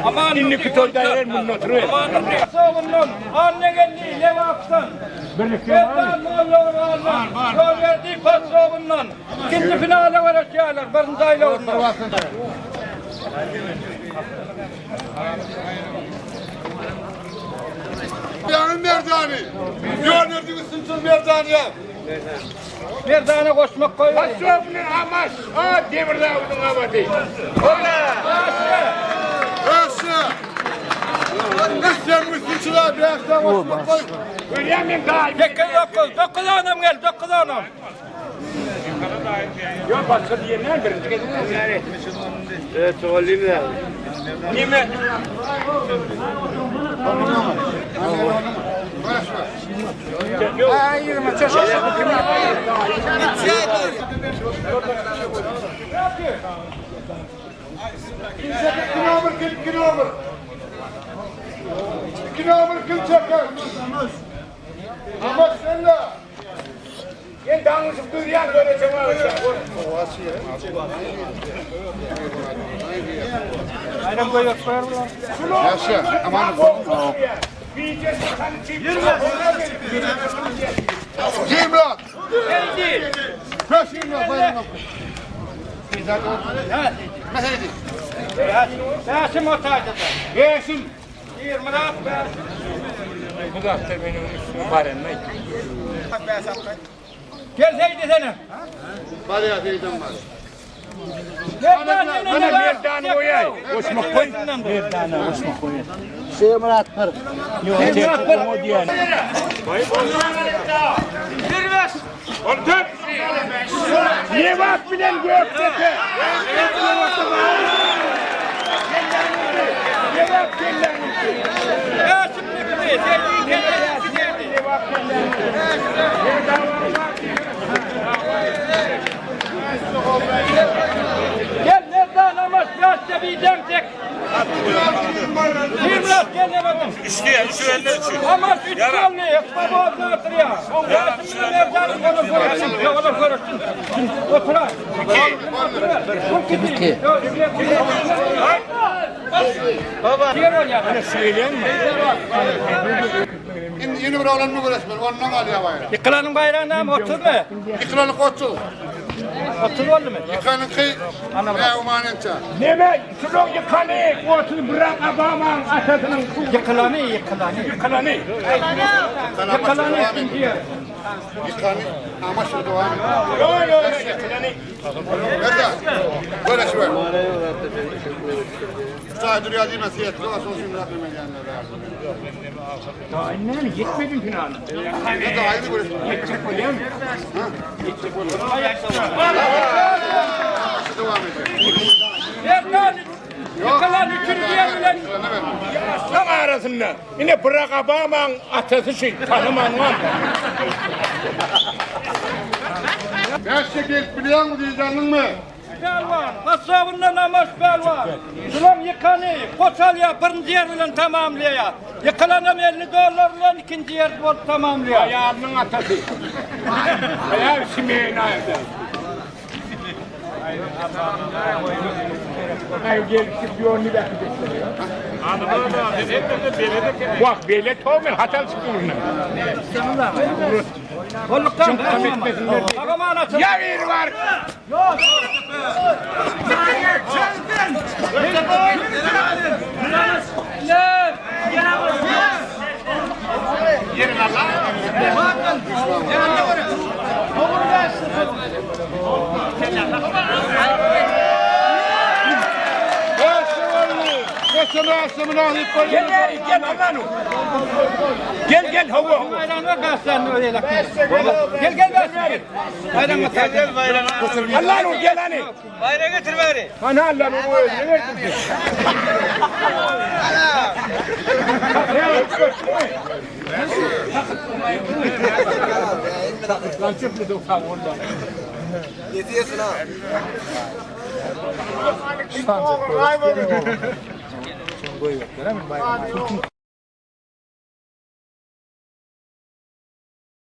Aman inni kütüldeyler bunun oturuyor. Aman inni. Savunun anne geldi Levak'tan. Birlikte Moğollar'la yol verdiği pasavundan. İkinci finale varacaklar. Barındayla onlar. Yanın merdani. Gördüğünüz sınırsız merdani ya. Merdane koşmak koyuyor. Pasovni amash, demirda uning amati. Aşağı. İsteyen müslüçüler bir akşam koşmak koy. Ko'ryapman doim. 9 anam geldi, 9 anam. Yo, boshqa yerdan birinchi ketadi. Çoğalayım Nima? Kilometre kim çeker? Ama sen de. Men dang'ishib turgan ko'rachaman. Aynen koyuyor, koyar mı lan? Yaşa, aman. Cimrat. Geldi. Peşimle bayram. Yasim otaydı da. Yeşim. 20 rahat be. Bu da benim üstüme barınma. Gelseydi seni. Var ya teyzem var. Bana merdane koyay. Koşmak koy. Merdane koşmak koy. Murat Pır. Yok, o diyen. Girmez. Ortak. Niye bak bilen gökteki? Niye bak bilen? Yasim bitti. Sevdiğin kendisi geldi. Niye bak bilen? Gel nereden namaz kılsa bir demsek. 20 rahat gel ne bakın. İşte şu elle içiyor. Ama üç olmuyor. Baba orada oturuyor. Yasim'le Mevcan'ı onu konuşsun. Onu konuşsun. Otur ha. İki. Baba. Diğer ol ya. Söyleyeyim mi? Yeni bir oğlan mı uğraşmıyor? Ondan alıyor bayram. Yıkılanın bayrağına mı otur mu? İkranı koçu. Otur oldu mu? Yıkanın kıy. Ne umanınca. Neme? Şunu yıkanı. Otur bırak adamın atasının. Yıkılanı. Yıkanı. Yıkılanı ikinci yer. Yıkanı. Ama şu devam ediyor. Yo yıkanı. Nerede? Böyle şu ver. Sağ duruyor değil mi? Siyah. Sonra şimdi Rabbim ediyenler. Daha innen gitmedin finale. Ne de ayrı görüşme. Gidecek oluyor mu? Şu devam ediyor. Nereden? Yıkılan üçüncü yer bile. Tam arasında. Yine bırak adamın atası şey. Tanıman var. Ben şekil biliyor musun diyeceğin mi? Pelvan, kasabında namaz pelvan. Sulam yıkanı, koçalya birinci yer bilen tamamlıyor. Yıkılanım 50 dolarla ikinci yer tamamlıyor. Ayağımın atası. Ayağı simeğin ayakta. Ay gelip diyor ni bakı gösteriyor. Bak belet olmuyor hatal çıkıyor. Kolluktan ağam anasın. Ya bir var. Yok. Yerin Allah. Gel hava. Bayrağına kalsın öyle laf. Gel basın. Bayrağına kalsın. Allah'ın gel hani. Bayrağı getir bari. Hani Allah'ın o öyle ne verdin? Lan çıkmadı ufak ondan. Yetiyorsun ha. Sen koyuyor.